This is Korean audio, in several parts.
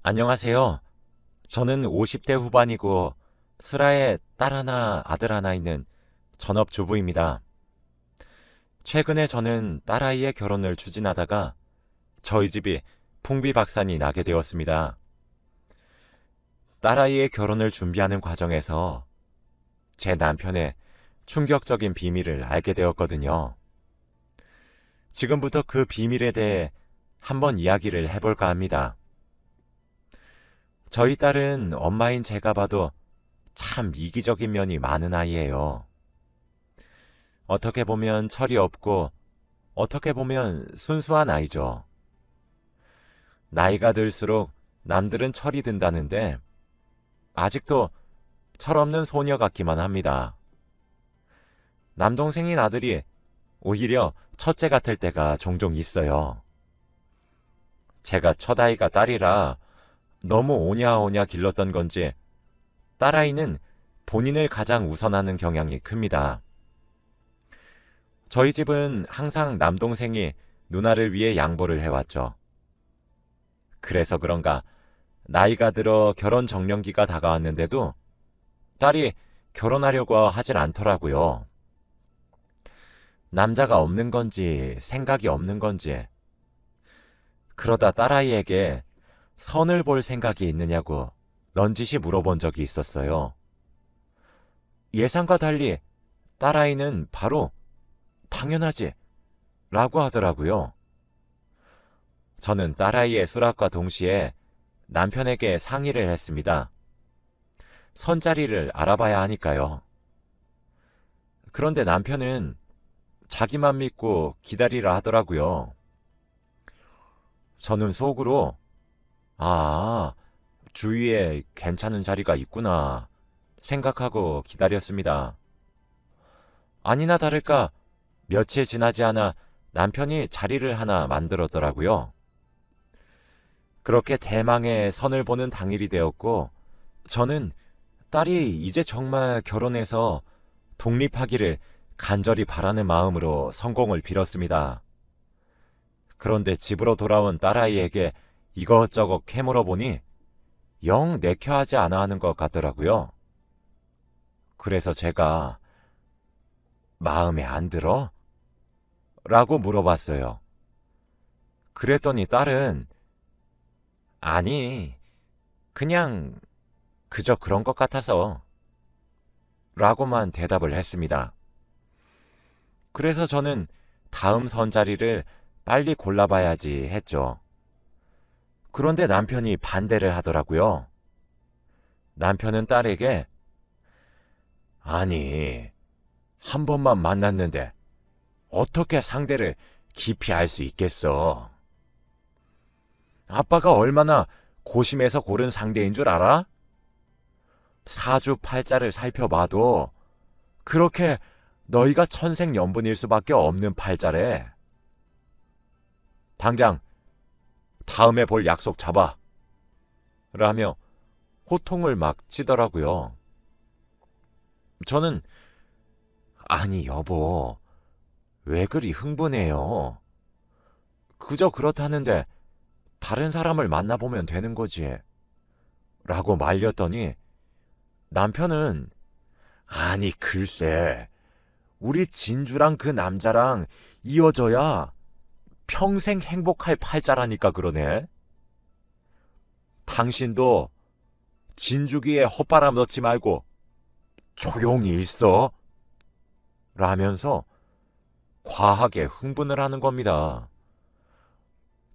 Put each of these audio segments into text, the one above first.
안녕하세요. 저는 50대 후반이고 슬하에 딸 하나, 아들 하나 있는 전업주부입니다. 최근에 저는 딸아이의 결혼을 추진하다가 저희 집이 풍비박산이 나게 되었습니다. 딸아이의 결혼을 준비하는 과정에서 제 남편의 충격적인 비밀을 알게 되었거든요. 지금부터 그 비밀에 대해 한번 이야기를 해볼까 합니다. 저희 딸은 엄마인 제가 봐도 참 이기적인 면이 많은 아이예요. 어떻게 보면 철이 없고 어떻게 보면 순수한 아이죠. 나이가 들수록 남들은 철이 든다는데 아직도 철없는 소녀 같기만 합니다. 남동생인 아들이 오히려 첫째 같을 때가 종종 있어요. 제가 첫아이가 딸이라 너무 오냐오냐 길렀던 건지 딸아이는 본인을 가장 우선하는 경향이 큽니다. 저희 집은 항상 남동생이 누나를 위해 양보를 해왔죠. 그래서 그런가 나이가 들어 결혼 정년기가 다가왔는데도 딸이 결혼하려고 하질 않더라고요. 남자가 없는 건지 생각이 없는 건지. 그러다 딸아이에게 선을 볼 생각이 있느냐고 넌지시 물어본 적이 있었어요. 예상과 달리 딸아이는 바로 당연하지 라고 하더라고요. 저는 딸아이의 수락과 동시에 남편에게 상의를 했습니다. 선자리를 알아봐야 하니까요. 그런데 남편은 자기만 믿고 기다리라 하더라고요. 저는 속으로 주위에 괜찮은 자리가 있구나 생각하고 기다렸습니다. 아니나 다를까 며칠 지나지 않아 남편이 자리를 하나 만들었더라고요. 그렇게 대망의 선을 보는 당일이 되었고 저는 딸이 이제 정말 결혼해서 독립하기를 간절히 바라는 마음으로 성공을 빌었습니다. 그런데 집으로 돌아온 딸아이에게 이것저것 캐물어보니 영 내켜하지 않아 하는 것 같더라고요. 그래서 제가 마음에 안 들어? 라고 물어봤어요. 그랬더니 딸은 아니, 그냥 그저 그런 것 같아서 라고만 대답을 했습니다. 그래서 저는 다음 선자리를 빨리 골라봐야지 했죠. 그런데 남편이 반대를 하더라고요. 남편은 딸에게 아니, 한 번만 만났는데 어떻게 상대를 깊이 알 수 있겠어? 아빠가 얼마나 고심해서 고른 상대인 줄 알아? 사주팔자를 살펴봐도 그렇게 너희가 천생연분일 수밖에 없는 팔자래. 당장 다음에 볼 약속 잡아. 라며 호통을 막 치더라고요. 저는 아니 여보, 왜 그리 흥분해요? 그저 그렇다는데 다른 사람을 만나보면 되는 거지. 라고 말렸더니 남편은 아니 글쎄, 우리 진주랑 그 남자랑 이어져야 평생 행복할 팔자라니까 그러네. 당신도 진주기에 헛바람 넣지 말고 조용히 있어. 라면서 과하게 흥분을 하는 겁니다.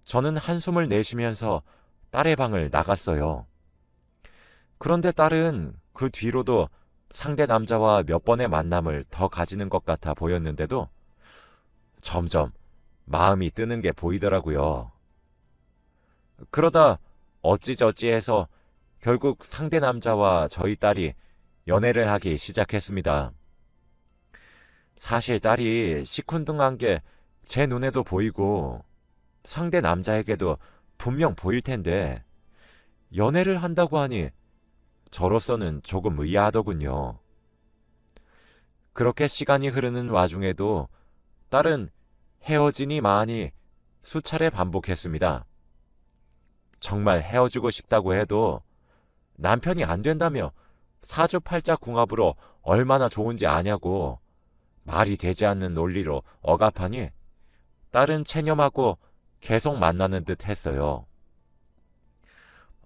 저는 한숨을 내쉬면서 딸의 방을 나갔어요. 그런데 딸은 그 뒤로도 상대 남자와 몇 번의 만남을 더 가지는 것 같아 보였는데도 점점 마음이 뜨는 게 보이더라고요. 그러다 어찌저찌 해서 결국 상대 남자와 저희 딸이 연애를 하기 시작했습니다. 사실 딸이 시큰둥한 게 제 눈에도 보이고 상대 남자에게도 분명 보일 텐데 연애를 한다고 하니 저로서는 조금 의아하더군요. 그렇게 시간이 흐르는 와중에도 딸은 헤어지니 마니 수차례 반복했습니다. 정말 헤어지고 싶다고 해도 남편이 안 된다며 사주팔자 궁합으로 얼마나 좋은지 아냐고 말이 되지 않는 논리로 억압하니 딸은 체념하고 계속 만나는 듯 했어요.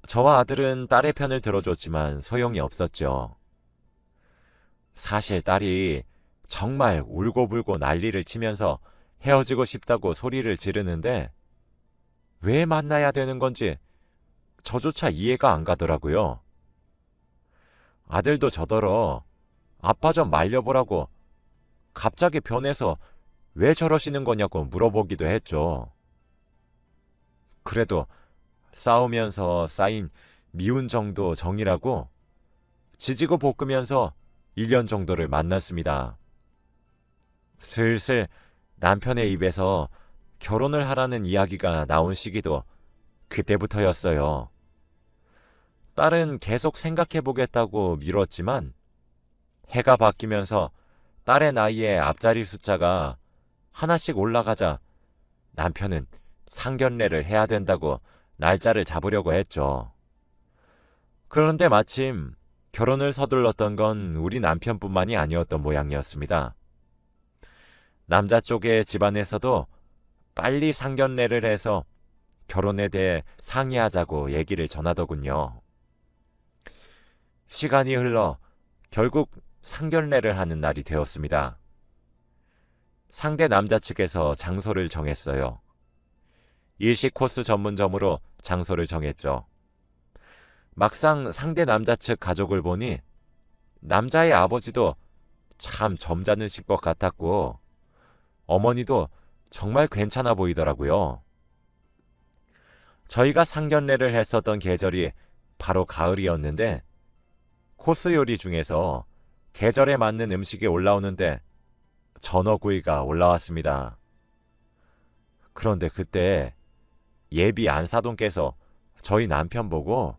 저와 아들은 딸의 편을 들어줬지만 소용이 없었죠. 사실 딸이 정말 울고불고 난리를 치면서 헤어지고 싶다고 소리를 지르는데 왜 만나야 되는 건지 저조차 이해가 안 가더라고요. 아들도 저더러 아빠 좀 말려보라고 갑자기 변해서 왜 저러시는 거냐고 물어보기도 했죠. 그래도 싸우면서 쌓인 미운 정도 정이라고 지지고 볶으면서 1년 정도를 만났습니다. 슬슬 남편의 입에서 결혼을 하라는 이야기가 나온 시기도 그때부터였어요. 딸은 계속 생각해보겠다고 미뤘지만 해가 바뀌면서 딸의 나이에 앞자리 숫자가 하나씩 올라가자 남편은 상견례를 해야 된다고 날짜를 잡으려고 했죠. 그런데 마침 결혼을 서둘렀던 건 우리 남편뿐만이 아니었던 모양이었습니다. 남자 쪽의 집안에서도 빨리 상견례를 해서 결혼에 대해 상의하자고 얘기를 전하더군요. 시간이 흘러 결국 상견례를 하는 날이 되었습니다. 상대 남자 측에서 장소를 정했어요. 일식 코스 전문점으로 장소를 정했죠. 막상 상대 남자 측 가족을 보니 남자의 아버지도 참 점잖으신 것 같았고 어머니도 정말 괜찮아 보이더라고요. 저희가 상견례를 했었던 계절이 바로 가을이었는데 코스 요리 중에서 계절에 맞는 음식이 올라오는데 전어구이가 올라왔습니다. 그런데 그때 예비 안사돈께서 저희 남편 보고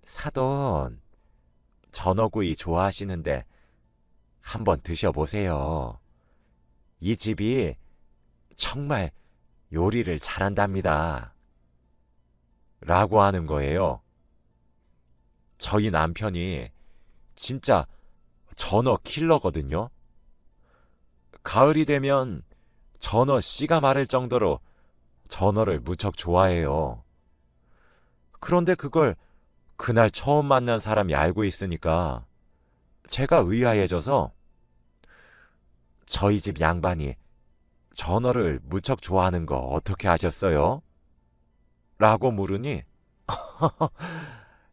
사돈, 전어구이 좋아하시는데 한번 드셔보세요. 이 집이 정말 요리를 잘한답니다. 라고 하는 거예요. 저희 남편이 진짜 전어 킬러거든요. 가을이 되면 전어 씨가 마를 정도로 전어를 무척 좋아해요. 그런데 그걸 그날 처음 만난 사람이 알고 있으니까 제가 의아해져서 저희 집 양반이 전어를 무척 좋아하는 거 어떻게 아셨어요? 라고 물으니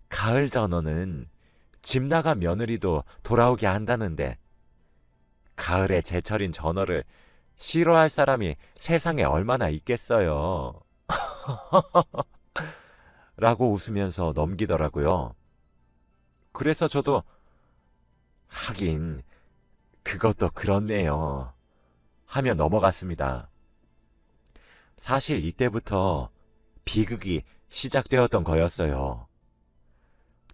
가을 전어는 집 나간 며느리도 돌아오게 한다는데 가을에 제철인 전어를 싫어할 사람이 세상에 얼마나 있겠어요. 라고 웃으면서 넘기더라고요. 그래서 저도 하긴 그것도 그렇네요 하며 넘어갔습니다. 사실 이때부터 비극이 시작되었던 거였어요.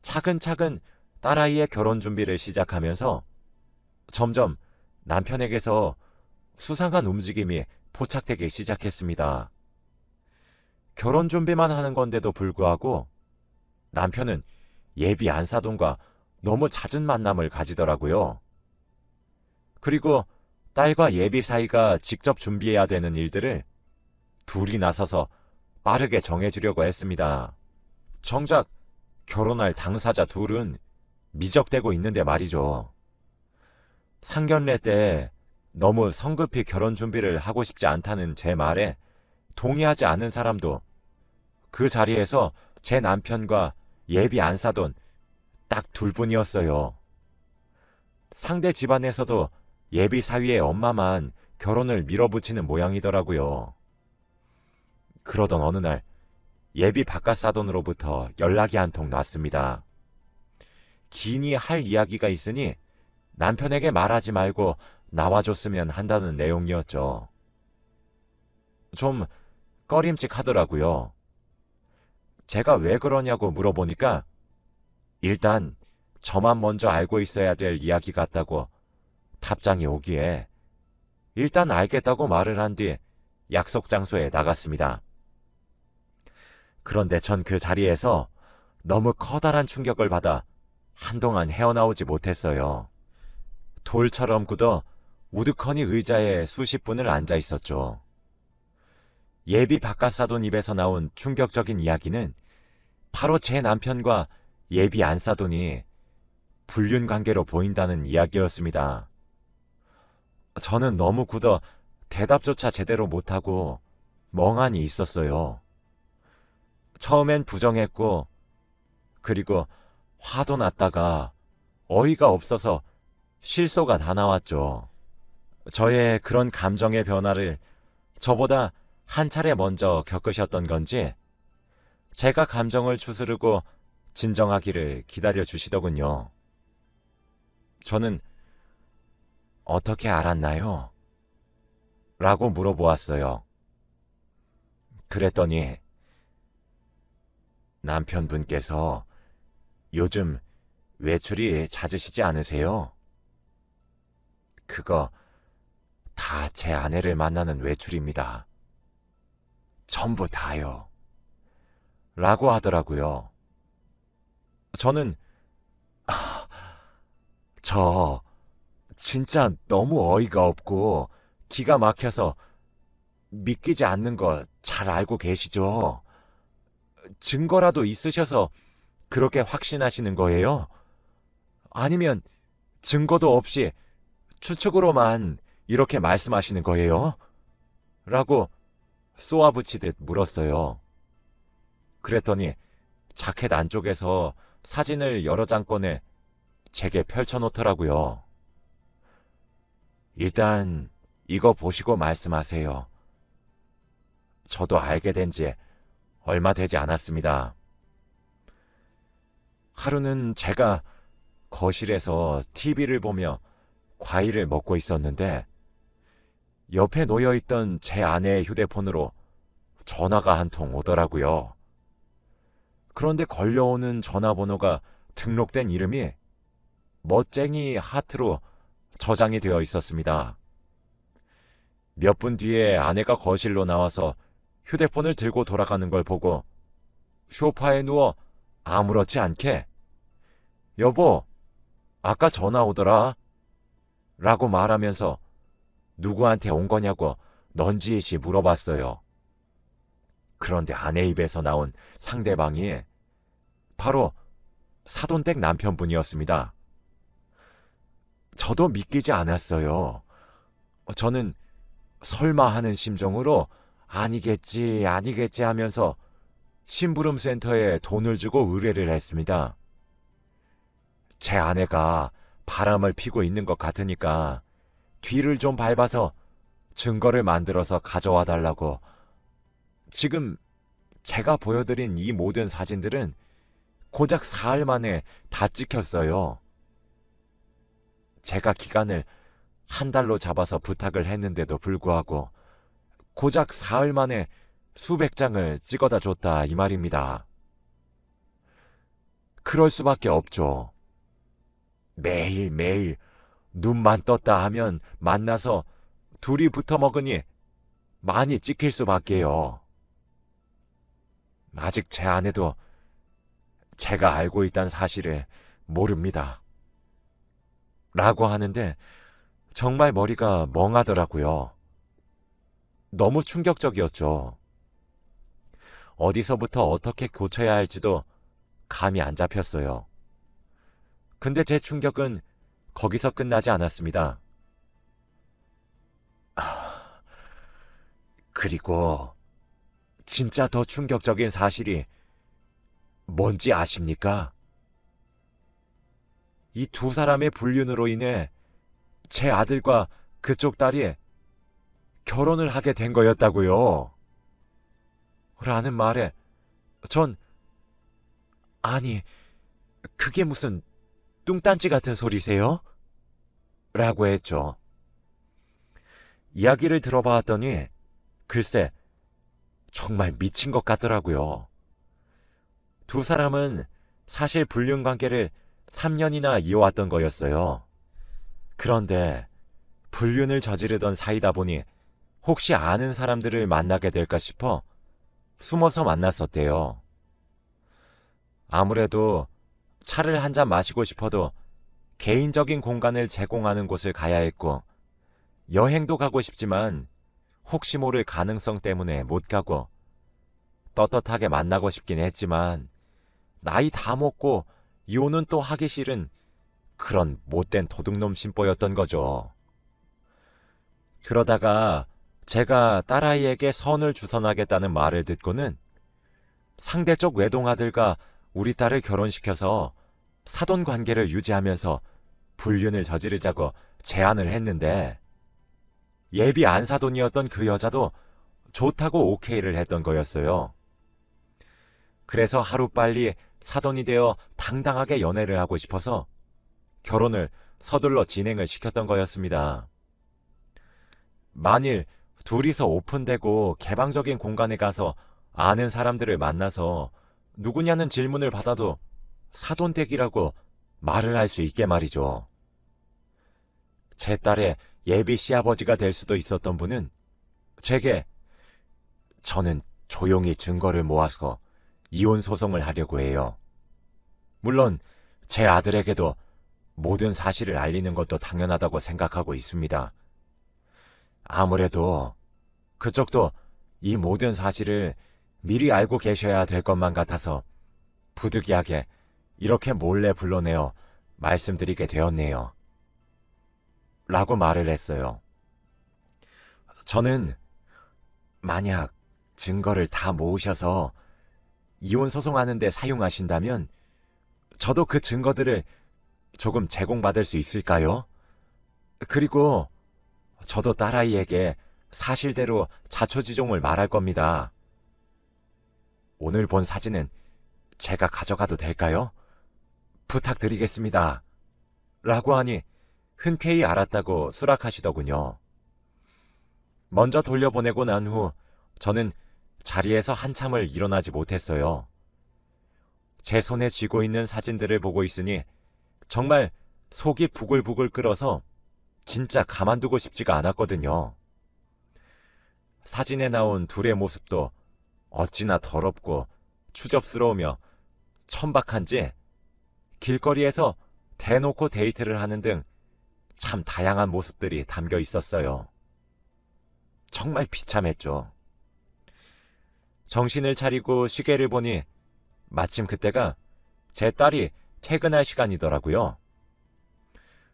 차근차근 딸아이의 결혼 준비를 시작하면서 점점 남편에게서 수상한 움직임이 포착되기 시작했습니다. 결혼 준비만 하는 건데도 불구하고 남편은 예비 안사돈과 너무 잦은 만남을 가지더라고요. 그리고 딸과 예비 사이가 직접 준비해야 되는 일들을 둘이 나서서 빠르게 정해주려고 했습니다. 정작 결혼할 당사자 둘은 미적대고 있는데 말이죠. 상견례 때 너무 성급히 결혼 준비를 하고 싶지 않다는 제 말에 동의하지 않은 사람도 그 자리에서 제 남편과 예비 안사돈 딱 둘뿐이었어요. 상대 집안에서도 예비 사위의 엄마만 결혼을 밀어붙이는 모양이더라고요. 그러던 어느 날 예비 바깥사돈으로부터 연락이 한 통 왔습니다. 긴히 할 이야기가 있으니 남편에게 말하지 말고 나와줬으면 한다는 내용이었죠. 좀 꺼림칙하더라고요. 제가 왜 그러냐고 물어보니까 일단 저만 먼저 알고 있어야 될 이야기 같다고 답장이 오기에 일단 알겠다고 말을 한 뒤 약속 장소에 나갔습니다. 그런데 전 그 자리에서 너무 커다란 충격을 받아 한동안 헤어나오지 못했어요. 돌처럼 굳어 우두커니 의자에 수십 분을 앉아 있었죠. 예비 바깥사돈 입에서 나온 충격적인 이야기는 바로 제 남편과 예비 안사돈이 불륜 관계로 보인다는 이야기였습니다. 저는 너무 굳어 대답조차 제대로 못하고 멍하니 있었어요. 처음엔 부정했고, 그리고 화도 났다가 어이가 없어서 실소가 다 나왔죠. 저의 그런 감정의 변화를 저보다 한 차례 먼저 겪으셨던 건지 제가 감정을 추스르고 진정하기를 기다려 주시더군요. 저는 어떻게 알았나요? 라고 물어보았어요. 그랬더니 남편분께서 요즘 외출이 잦으시지 않으세요? 그거 다 제 아내를 만나는 외출입니다. 전부 다요. 라고 하더라고요. 저는 저 진짜 너무 어이가 없고 기가 막혀서 믿기지 않는 거 잘 알고 계시죠? 증거라도 있으셔서 그렇게 확신하시는 거예요? 아니면 증거도 없이 추측으로만 이렇게 말씀하시는 거예요? 라고 쏘아붙이듯 물었어요. 그랬더니 자켓 안쪽에서 사진을 여러 장 꺼내 제게 펼쳐놓더라고요. 일단 이거 보시고 말씀하세요. 저도 알게 된 지 얼마 되지 않았습니다. 하루는 제가 거실에서 TV를 보며 과일을 먹고 있었는데 옆에 놓여있던 제 아내의 휴대폰으로 전화가 한 통 오더라고요. 그런데 걸려오는 전화번호가 등록된 이름이 멋쟁이 하트로 저장이 되어 있었습니다. 몇 분 뒤에 아내가 거실로 나와서 휴대폰을 들고 돌아가는 걸 보고 소파에 누워 아무렇지 않게 여보, 아까 전화 오더라 라고 말하면서 누구한테 온 거냐고 넌지시 물어봤어요. 그런데 아내 입에서 나온 상대방이 바로 사돈댁 남편분이었습니다. 저도 믿기지 않았어요. 저는 설마 하는 심정으로 아니겠지 하면서 심부름센터에 돈을 주고 의뢰를 했습니다. 제 아내가 바람을 피고 있는 것 같으니까 뒤를 좀 밟아서 증거를 만들어서 가져와 달라고. 지금 제가 보여드린 이 모든 사진들은 고작 사흘 만에 다 찍혔어요. 제가 기간을 한 달로 잡아서 부탁을 했는데도 불구하고 고작 사흘 만에 수백 장을 찍어다 줬다 이 말입니다. 그럴 수밖에 없죠. 매일매일 눈만 떴다 하면 만나서 둘이 붙어 먹으니 많이 찍힐 수밖에요. 아직 제 아내도 제가 알고 있다는 사실을 모릅니다. 라고 하는데 정말 머리가 멍하더라고요. 너무 충격적이었죠. 어디서부터 어떻게 고쳐야 할지도 감이 안 잡혔어요. 근데 제 충격은 거기서 끝나지 않았습니다. 그리고 진짜 더 충격적인 사실이 뭔지 아십니까? 이 두 사람의 불륜으로 인해 제 아들과 그쪽 딸이 결혼을 하게 된 거였다고요. 라는 말에 전 아니 그게 무슨 뚱딴지 같은 소리세요? 라고 했죠. 이야기를 들어봤더니 글쎄 정말 미친 것 같더라고요. 두 사람은 사실 불륜 관계를 3년이나 이어왔던 거였어요. 그런데 불륜을 저지르던 사이다 보니 혹시 아는 사람들을 만나게 될까 싶어 숨어서 만났었대요. 아무래도 차를 한 잔 마시고 싶어도 개인적인 공간을 제공하는 곳을 가야 했고, 여행도 가고 싶지만 혹시 모를 가능성 때문에 못 가고, 떳떳하게 만나고 싶긴 했지만 나이 다 먹고 이혼은 또 하기 싫은 그런 못된 도둑놈 심보였던 거죠. 그러다가 제가 딸아이에게 선을 주선하겠다는 말을 듣고는 상대 쪽 외동아들과 우리 딸을 결혼시켜서 사돈 관계를 유지하면서 불륜을 저지르자고 제안을 했는데, 예비 안사돈이었던 그 여자도 좋다고 오케이를 했던 거였어요. 그래서 하루빨리 사돈이 되어 당당하게 연애를 하고 싶어서 결혼을 서둘러 진행을 시켰던 거였습니다. 만일 둘이서 오픈되고 개방적인 공간에 가서 아는 사람들을 만나서 누구냐는 질문을 받아도 사돈댁이라고 말을 할 수 있게 말이죠. 제 딸의 예비 시아버지가 될 수도 있었던 분은 제게 저는 조용히 증거를 모아서 이혼 소송을 하려고 해요. 물론 제 아들에게도 모든 사실을 알리는 것도 당연하다고 생각하고 있습니다. 아무래도 그쪽도 이 모든 사실을 미리 알고 계셔야 될 것만 같아서 부득이하게 이렇게 몰래 불러내어 말씀드리게 되었네요. 라고 말을 했어요. 저는 만약 증거를 다 모으셔서 이혼 소송하는 데 사용하신다면 저도 그 증거들을 조금 제공받을 수 있을까요? 그리고 저도 딸아이에게 사실대로 자초지종을 말할 겁니다. 오늘 본 사진은 제가 가져가도 될까요? 부탁드리겠습니다. 라고 하니 흔쾌히 알았다고 수락하시더군요. 먼저 돌려보내고 난 후 저는 자리에서 한참을 일어나지 못했어요. 제 손에 쥐고 있는 사진들을 보고 있으니 정말 속이 부글부글 끓어서 진짜 가만두고 싶지가 않았거든요. 사진에 나온 둘의 모습도 어찌나 더럽고 추접스러우며 천박한지 길거리에서 대놓고 데이트를 하는 등 참 다양한 모습들이 담겨 있었어요. 정말 비참했죠. 정신을 차리고 시계를 보니 마침 그때가 제 딸이 퇴근할 시간이더라고요.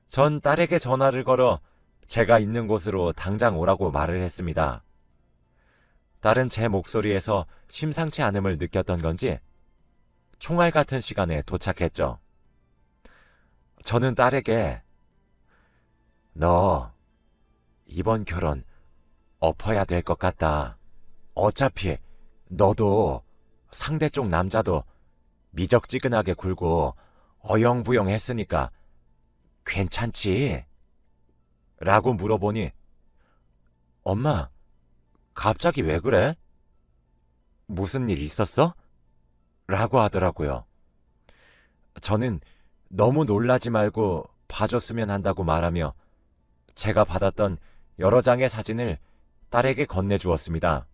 전 딸에게 전화를 걸어 제가 있는 곳으로 당장 오라고 말을 했습니다. 딸은 제 목소리에서 심상치 않음을 느꼈던 건지 총알 같은 시간에 도착했죠. 저는 딸에게 너 이번 결혼 엎어야 될 것 같다. 어차피 너도 상대 쪽 남자도 미적지근하게 굴고 어영부영 했으니까 괜찮지? 라고 물어보니 엄마, 갑자기 왜 그래? 무슨 일 있었어? 라고 하더라고요. 저는 너무 놀라지 말고 봐줬으면 한다고 말하며 제가 받았던 여러 장의 사진을 딸에게 건네주었습니다.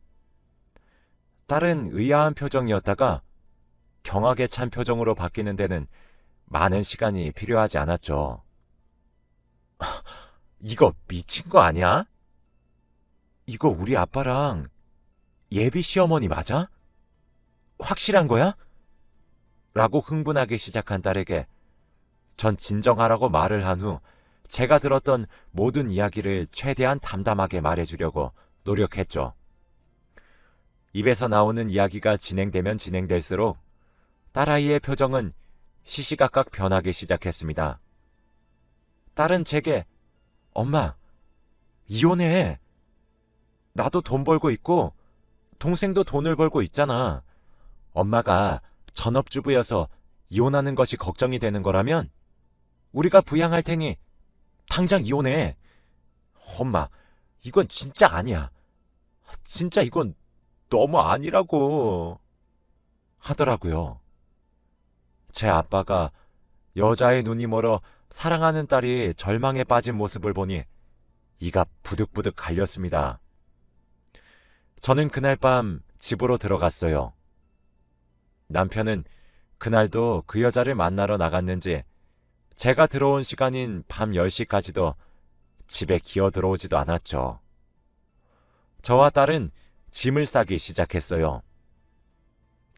딸은 의아한 표정이었다가 경악에 찬 표정으로 바뀌는 데는 많은 시간이 필요하지 않았죠. 이거 미친 거 아니야? 이거 우리 아빠랑 예비 시어머니 맞아? 확실한 거야? 라고 흥분하기 시작한 딸에게 전 진정하라고 말을 한 후 제가 들었던 모든 이야기를 최대한 담담하게 말해주려고 노력했죠. 입에서 나오는 이야기가 진행되면 진행될수록 딸아이의 표정은 시시각각 변하기 시작했습니다. 딸은 제게 엄마, 이혼해. 나도 돈 벌고 있고 동생도 돈을 벌고 있잖아. 엄마가 전업주부여서 이혼하는 것이 걱정이 되는 거라면 우리가 부양할 테니 당장 이혼해. 엄마, 이건 진짜 아니야. 진짜 이건 너무 아니라고 하더라고요. 제 아빠가 여자의 눈이 멀어 사랑하는 딸이 절망에 빠진 모습을 보니 이가 부득부득 갈렸습니다. 저는 그날 밤 집으로 들어갔어요. 남편은 그날도 그 여자를 만나러 나갔는지 제가 들어온 시간인 밤 10시까지도 집에 기어 들어오지도 않았죠. 저와 딸은 짐을 싸기 시작했어요.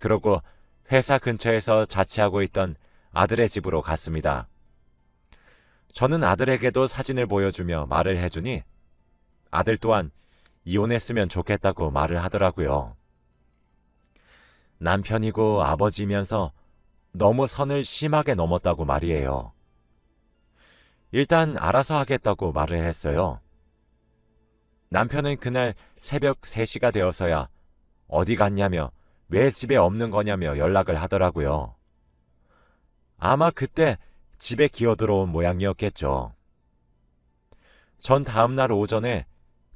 그러고 회사 근처에서 자취하고 있던 아들의 집으로 갔습니다. 저는 아들에게도 사진을 보여주며 말을 해주니 아들 또한 이혼했으면 좋겠다고 말을 하더라고요. 남편이고 아버지면서 너무 선을 심하게 넘었다고 말이에요. 일단 알아서 하겠다고 말을 했어요. 남편은 그날 새벽 3시가 되어서야 어디 갔냐며 왜 집에 없는 거냐며 연락을 하더라고요. 아마 그때 집에 기어 들어온 모양이었겠죠. 전 다음날 오전에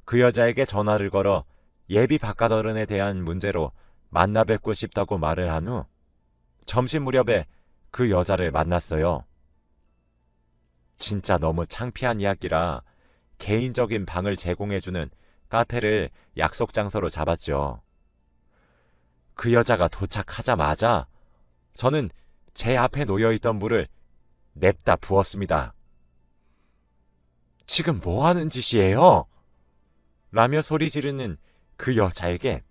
그 여자에게 전화를 걸어 예비 바깥어른에 대한 문제로 만나 뵙고 싶다고 말을 한 후 점심 무렵에 그 여자를 만났어요. 진짜 너무 창피한 이야기라 개인적인 방을 제공해주는 카페를 약속 장소로 잡았죠. 그 여자가 도착하자마자 저는 제 앞에 놓여있던 물을 냅다 부었습니다. 지금 뭐 하는 짓이에요? 라며 소리 지르는 그 여자에게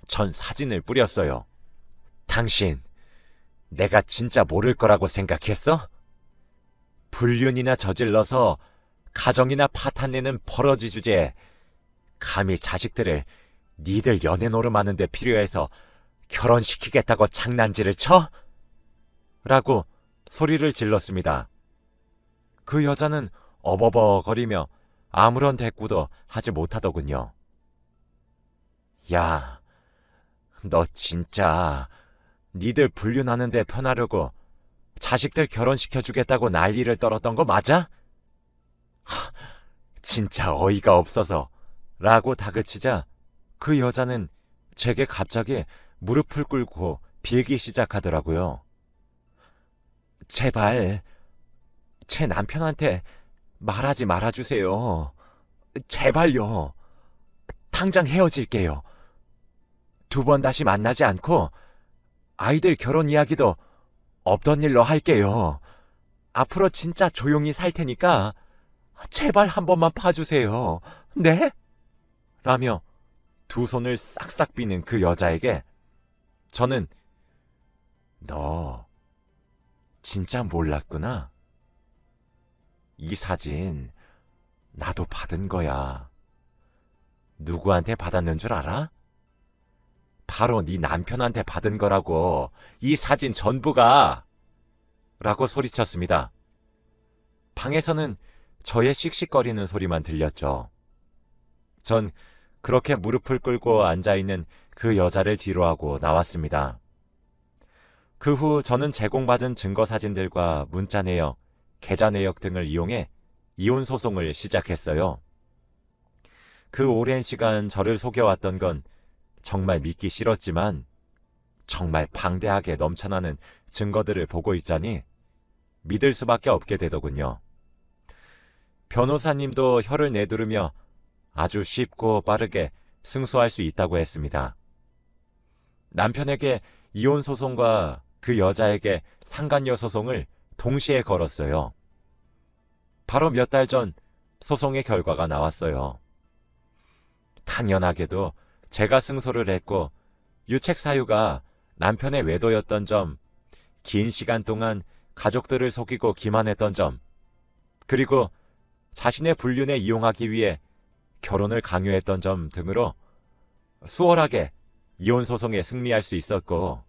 전 사진을 뿌렸어요. 당신, 내가 진짜 모를 거라고 생각했어? 불륜이나 저질러서 가정이나 파탄내는 버러지 주제에 감히 자식들을 니들 연애 노름하는 데 필요해서 결혼시키겠다고 장난질을 쳐? 라고 소리를 질렀습니다. 그 여자는 어버버거리며 아무런 대꾸도 하지 못하더군요. 야, 너 진짜 니들 불륜하는데 편하려고 자식들 결혼시켜주겠다고 난리를 떨었던 거 맞아? 진짜 어이가 없어서 라고 다그치자 그 여자는 제게 갑자기 무릎을 꿇고 빌기 시작하더라고요. 제발 제 남편한테 말하지 말아주세요. 제발요. 당장 헤어질게요. 2번 다시 만나지 않고 아이들 결혼 이야기도 없던 일로 할게요. 앞으로 진짜 조용히 살 테니까 제발 한 번만 봐주세요. 네? 라며 2 손을 싹싹 비는 그 여자에게 저는 너 진짜 몰랐구나. 이 사진 나도 받은 거야. 누구한테 받았는 줄 알아? 바로 네 남편한테 받은 거라고. 이 사진 전부가. 라고 소리쳤습니다. 방에서는 저의 씩씩거리는 소리만 들렸죠. 전 그렇게 무릎을 꿇고 앉아있는 그 여자를 뒤로하고 나왔습니다. 그 후 저는 제공받은 증거 사진들과 문자 내역, 계좌 내역 등을 이용해 이혼 소송을 시작했어요. 그 오랜 시간 저를 속여왔던 건 정말 믿기 싫었지만 정말 방대하게 넘쳐나는 증거들을 보고 있자니 믿을 수밖에 없게 되더군요. 변호사님도 혀를 내두르며 아주 쉽고 빠르게 승소할 수 있다고 했습니다. 남편에게 이혼 소송과 그 여자에게 상간녀 소송을 동시에 걸었어요. 바로 몇 달 전 소송의 결과가 나왔어요. 당연하게도 제가 승소를 했고 유책 사유가 남편의 외도였던 점, 긴 시간 동안 가족들을 속이고 기만했던 점, 그리고 자신의 불륜에 이용하기 위해 결혼을 강요했던 점 등으로 수월하게 이혼 소송에 승리할 수 있었고,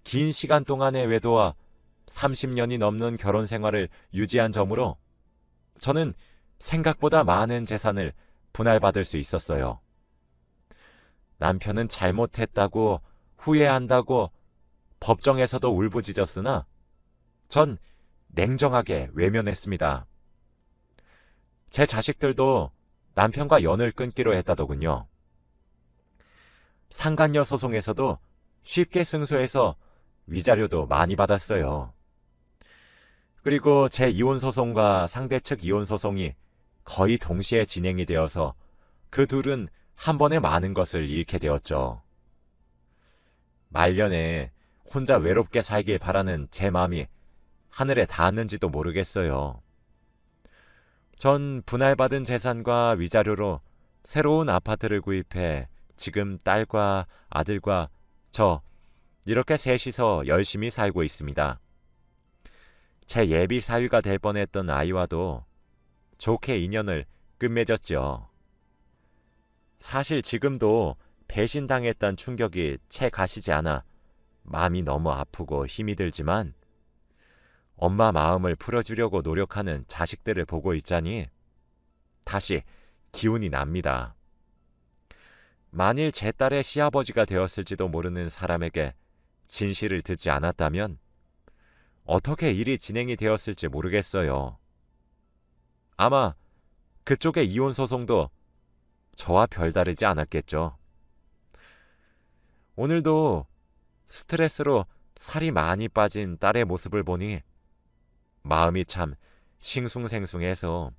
긴 시간 동안의 외도와 30년이 넘는 결혼 생활을 유지한 점으로 저는 생각보다 많은 재산을 분할받을 수 있었어요. 남편은 잘못했다고 후회한다고 법정에서도 울부짖었으나 전 냉정하게 외면했습니다. 제 자식들도 남편과 연을 끊기로 했다더군요. 상간녀 소송에서도 쉽게 승소해서 위자료도 많이 받았어요. 그리고 제 이혼 소송과 상대 측 이혼 소송이 거의 동시에 진행이 되어서 그 둘은 한 번에 많은 것을 잃게 되었죠. 말년에 혼자 외롭게 살길 바라는 제 마음이 하늘에 닿았는지도 모르겠어요. 전 분할받은 재산과 위자료로 새로운 아파트를 구입해 지금 딸과 아들과 저 이렇게 셋이서 열심히 살고 있습니다. 제 예비 사위가 될 뻔했던 아이와도 좋게 인연을 끝맺었죠. 사실 지금도 배신당했던 충격이 채 가시지 않아 마음이 너무 아프고 힘이 들지만 엄마 마음을 풀어주려고 노력하는 자식들을 보고 있자니 다시 기운이 납니다. 만일 제 딸의 시아버지가 되었을지도 모르는 사람에게 진실을 듣지 않았다면 어떻게 일이 진행이 되었을지 모르겠어요. 아마 그쪽의 이혼 소송도 저와 별다르지 않았겠죠. 오늘도 스트레스로 살이 많이 빠진 딸의 모습을 보니 마음이 참 싱숭생숭해서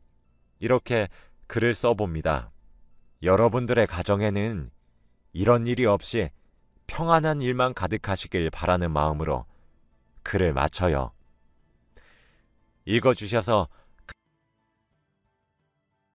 이렇게 글을 써봅니다. 여러분들의 가정에는 이런 일이 없이 평안한 일만 가득하시길 바라는 마음으로 글을 마쳐요. 읽어주셔서